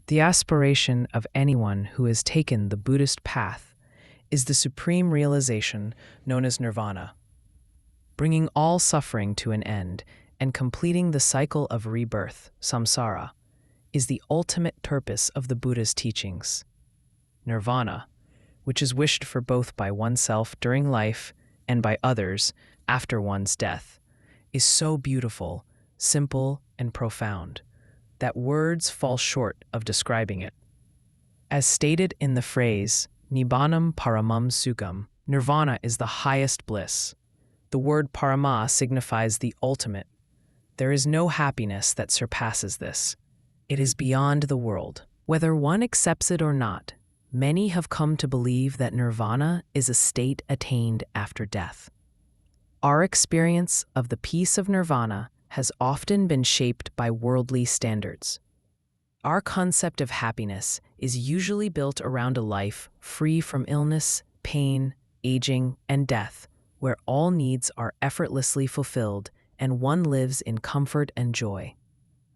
The aspiration of anyone who has taken the Buddhist path is the supreme realization known as nirvana, bringing all suffering to an end and completing the cycle of rebirth, samsāra, is the ultimate purpose of the Buddha's teachings. Nirvana, which is wished for both by oneself during life and by others after one's death, is so beautiful, simple, and profound that words fall short of describing it. As stated in the phrase, Nibbānam paramam sukham, nirvana is the highest bliss. The word parama signifies the ultimate. There is no happiness that surpasses this. It is beyond the world. Whether one accepts it or not, many have come to believe that nirvana is a state attained after death. Our experience of the peace of nirvana has often been shaped by worldly standards. Our concept of happiness is usually built around a life free from illness, pain, aging, and death, where all needs are effortlessly fulfilled and one lives in comfort and joy.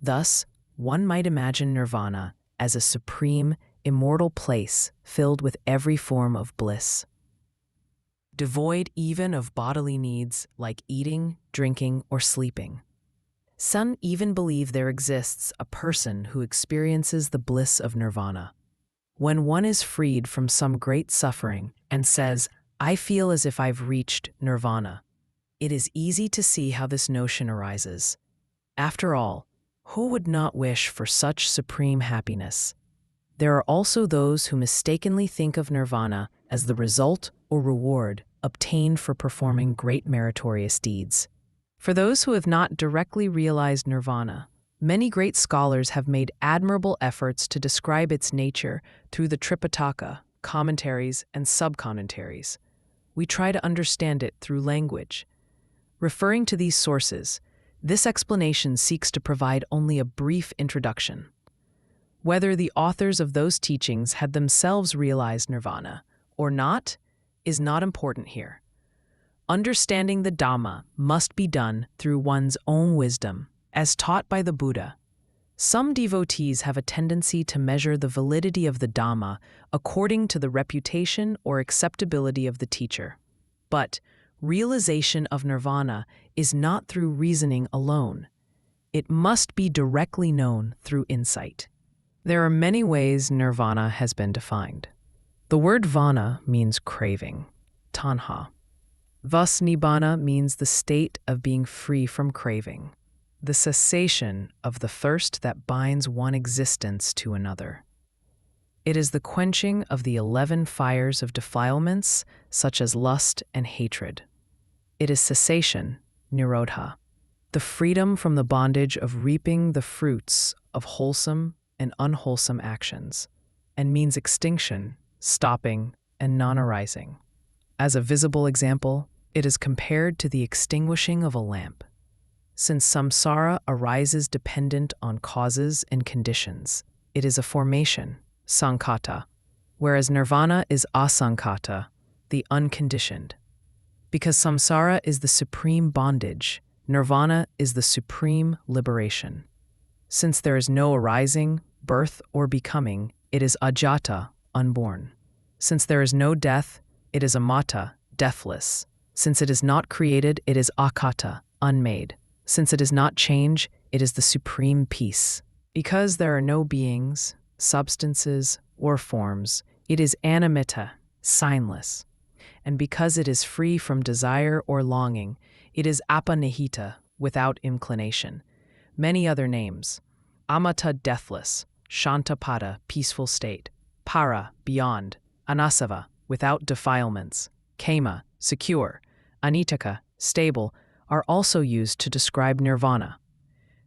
Thus, one might imagine nirvana as a supreme, immortal place filled with every form of bliss, devoid even of bodily needs like eating, drinking, or sleeping. Some even believe there exists a person who experiences the bliss of nirvana. When one is freed from some great suffering and says, "I feel as if I've reached nirvana," it is easy to see how this notion arises. After all, who would not wish for such supreme happiness? There are also those who mistakenly think of nirvana as the result or reward obtained for performing great meritorious deeds. For those who have not directly realized nirvana, many great scholars have made admirable efforts to describe its nature through the Tripitaka, commentaries, and subcommentaries. We try to understand it through language. Referring to these sources, this explanation seeks to provide only a brief introduction. Whether the authors of those teachings had themselves realized nirvana or not is not important here. Understanding the Dhamma must be done through one's own wisdom, as taught by the Buddha. Some devotees have a tendency to measure the validity of the Dhamma according to the reputation or acceptability of the teacher. But realization of nirvana is not through reasoning alone. It must be directly known through insight. There are many ways nirvana has been defined. The word vana means craving, tanha. Thus, Nibbāna means the state of being free from craving, the cessation of the thirst that binds one existence to another. It is the quenching of the 11 fires of defilements, such as lust and hatred. It is cessation, nirodha, the freedom from the bondage of reaping the fruits of wholesome and unwholesome actions, and means extinction, stopping, and non-arising. As a visible example, it is compared to the extinguishing of a lamp. Since samsāra arises dependent on causes and conditions, it is a formation, sankata, whereas nirvana is asankata, the unconditioned. Because samsāra is the supreme bondage, nirvana is the supreme liberation. Since there is no arising, birth, or becoming, it is ajata, unborn. Since there is no death, it is amata, deathless. Since it is not created, it is akata, unmade. Since it is not change, it is the supreme peace. Because there are no beings, substances, or forms, it is animitta, signless. And because it is free from desire or longing, it is apanihita, without inclination. Many other names: amata, deathless; shantapada, peaceful state; para, beyond; anasava, without defilements; kama, secure; anitaka, stable, are also used to describe nirvana.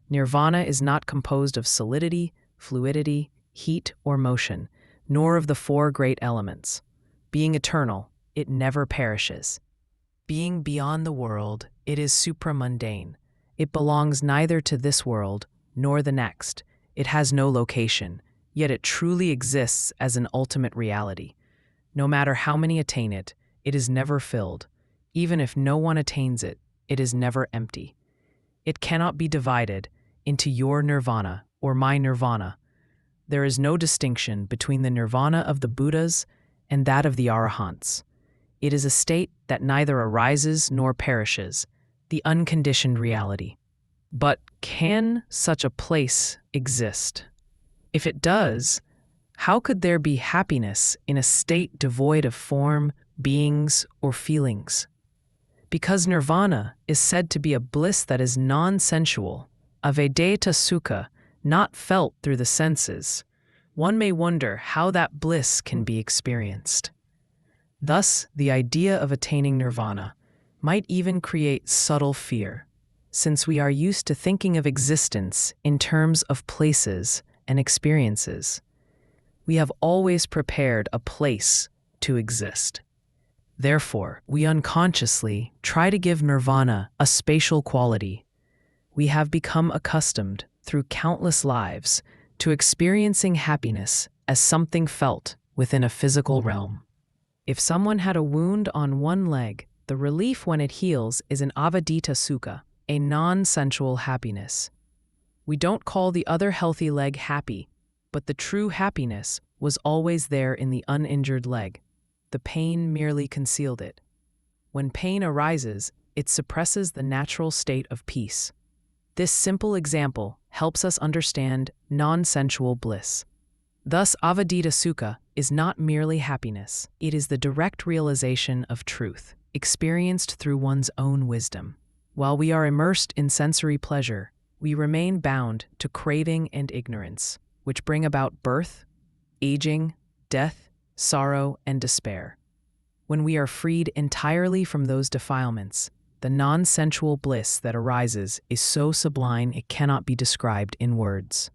Nirvana is not composed of solidity, fluidity, heat, or motion, nor of the 4 great elements. Being eternal, it never perishes. Being beyond the world, it is supramundane. It belongs neither to this world nor the next. It has no location, yet it truly exists as an ultimate reality. No matter how many attain it, it is never filled. Even if no one attains it, it is never empty. It cannot be divided into your nirvana or my nirvana. There is no distinction between the nirvana of the Buddhas and that of the Arahants. It is a state that neither arises nor perishes, the unconditioned reality. But can such a place exist? If it does, how could there be happiness in a state devoid of form, beings, or feelings? Because nirvana is said to be a bliss that is non-sensual, a vedanta sukha, not felt through the senses, one may wonder how that bliss can be experienced. Thus, the idea of attaining nirvana might even create subtle fear, since we are used to thinking of existence in terms of places and experiences. We have always prepared a place to exist. Therefore, we unconsciously try to give nirvana a spatial quality. We have become accustomed, through countless lives, to experiencing happiness as something felt within a physical realm. If someone had a wound on one leg, the relief when it heals is an avadita sukha, a non-sensual happiness. We don't call the other healthy leg happy, but the true happiness was always there in the uninjured leg. The pain merely concealed it. When pain arises, it suppresses the natural state of peace. This simple example helps us understand non-sensual bliss. Thus, avadita sukha is not merely happiness. It is the direct realization of truth, experienced through one's own wisdom. While we are immersed in sensory pleasure, we remain bound to craving and ignorance, which bring about birth, aging, death, sorrow, and despair. When we are freed entirely from those defilements, the non-sensual bliss that arises is so sublime it cannot be described in words.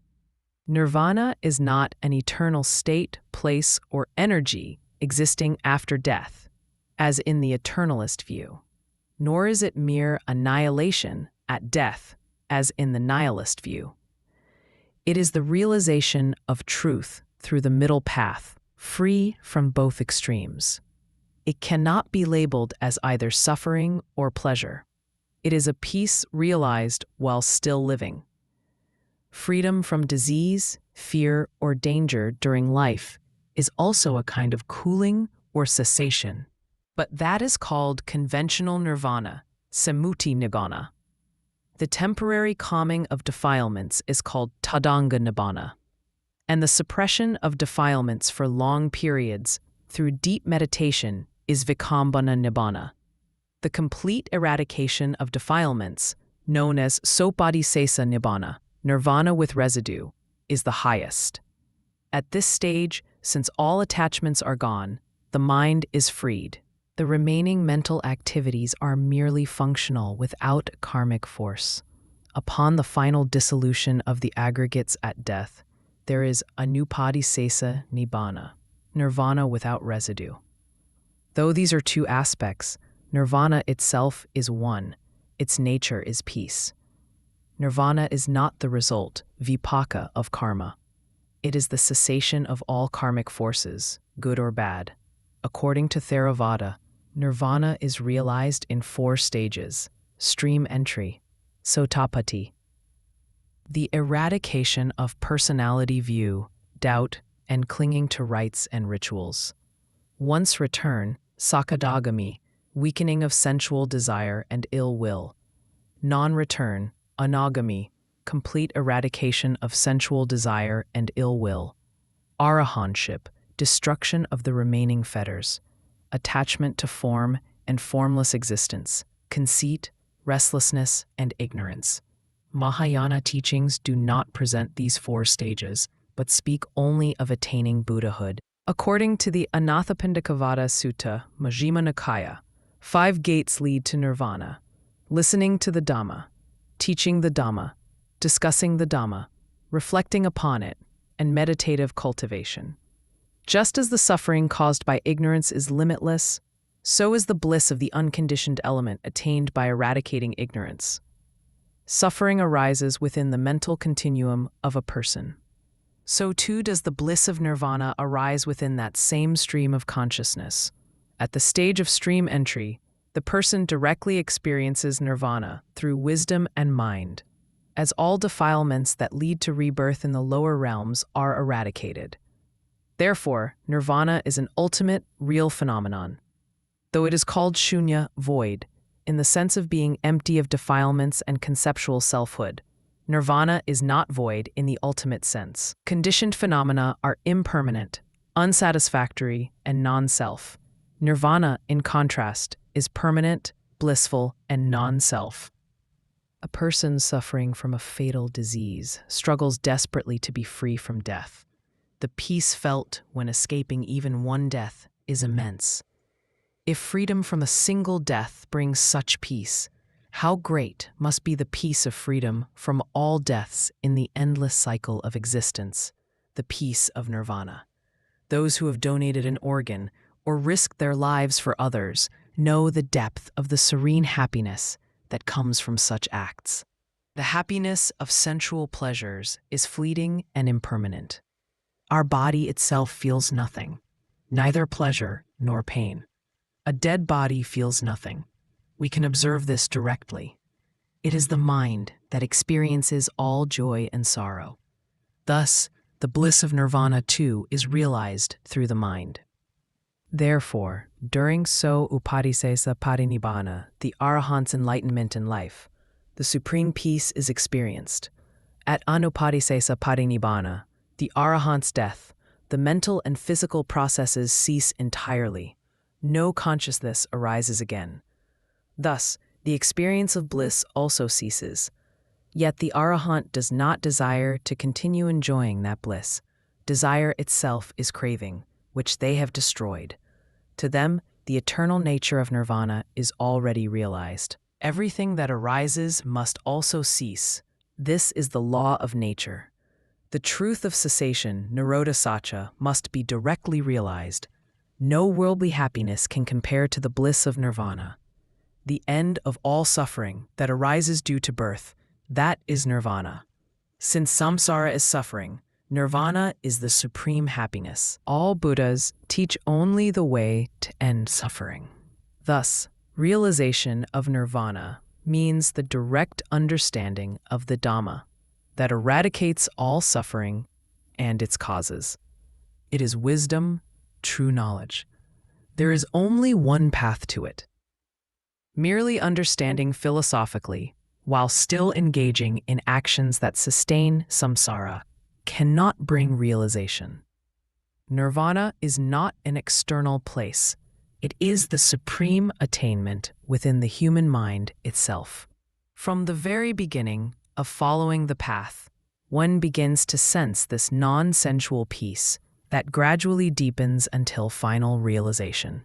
Nirvana is not an eternal state, place, or energy existing after death, as in the eternalist view, nor is it mere annihilation at death, as in the nihilist view. It is the realization of truth through the middle path, free from both extremes. It cannot be labeled as either suffering or pleasure. It is a peace realized while still living. Freedom from disease, fear, or danger during life is also a kind of cooling or cessation. But that is called conventional nirvana, samuti nibbāna. The temporary calming of defilements is called tadanga nibbāna, and the suppression of defilements for long periods through deep meditation is vikambana nibbāna. The complete eradication of defilements, known as sopadisesa nibbāna, nirvana with residue, is the highest. At this stage, since all attachments are gone, the mind is freed. The remaining mental activities are merely functional without karmic force. Upon the final dissolution of the aggregates at death, there is anupadisesa nibbāna, nirvana without residue. Though these are two aspects, nirvana itself is one. Its nature is peace. Nirvana is not the result, vipaka, of karma. It is the cessation of all karmic forces, good or bad. According to Theravada, nirvana is realized in 4 stages: stream entry, sotapatti, the eradication of personality view, doubt, and clinging to rites and rituals. Once return, sakadagami, weakening of sensual desire and ill will. Non-return, anagami, complete eradication of sensual desire and ill will. Arahantship, destruction of the remaining fetters. Attachment to form and formless existence, conceit, restlessness, and ignorance. Mahayana teachings do not present these 4 stages, but speak only of attaining Buddhahood. According to the Anathapindikavada Sutta, Majjhima Nikaya, 5 gates lead to nirvana: listening to the Dhamma, teaching the Dhamma, discussing the Dhamma, reflecting upon it, and meditative cultivation. Just as the suffering caused by ignorance is limitless, so is the bliss of the unconditioned element attained by eradicating ignorance. Suffering arises within the mental continuum of a person. So too does the bliss of nirvana arise within that same stream of consciousness. At the stage of stream entry, the person directly experiences nirvana through wisdom and mind. as all defilements that lead to rebirth in the lower realms are eradicated. Therefore, nirvana is an ultimate, real phenomenon. Though it is called shunya, void, in the sense of being empty of defilements and conceptual selfhood, nirvana is not void in the ultimate sense. Conditioned phenomena are impermanent, unsatisfactory, and non-self. Nirvana, in contrast, is permanent, blissful, and non-self. A person suffering from a fatal disease struggles desperately to be free from death. The peace felt when escaping even one death is immense. If freedom from a single death brings such peace, how great must be the peace of freedom from all deaths in the endless cycle of existence, the peace of nirvana. Those who have donated an organ or risked their lives for others know the depth of the serene happiness that comes from such acts. The happiness of sensual pleasures is fleeting and impermanent. Our body itself feels nothing, neither pleasure nor pain. A dead body feels nothing. We can observe this directly. It is the mind that experiences all joy and sorrow. Thus, the bliss of nirvana too is realized through the mind. Therefore, during so upadisesa parinibbāna, the arahant's enlightenment in life, the supreme peace is experienced. At anupadisesa parinibbāna, the arahant's death, the mental and physical processes cease entirely. No consciousness arises again. Thus, the experience of bliss also ceases. Yet the arahant does not desire to continue enjoying that bliss. Desire itself is craving, which they have destroyed. To them, the eternal nature of nirvana is already realized. Everything that arises must also cease. This is the law of nature. The truth of cessation, nirodha satcha, must be directly realized. No worldly happiness can compare to the bliss of nirvana. The end of all suffering that arises due to birth, that is nirvana. Since samsāra is suffering, nirvana is the supreme happiness. All Buddhas teach only the way to end suffering. Thus, realization of nirvana means the direct understanding of the Dhamma that eradicates all suffering and its causes. It is wisdom, true knowledge. There is only one path to it. Merely understanding philosophically, while still engaging in actions that sustain samsāra, cannot bring realization. Nirvana is not an external place. It is the supreme attainment within the human mind itself. From the very beginning of following the path, one begins to sense this non-sensual peace that gradually deepens until final realization.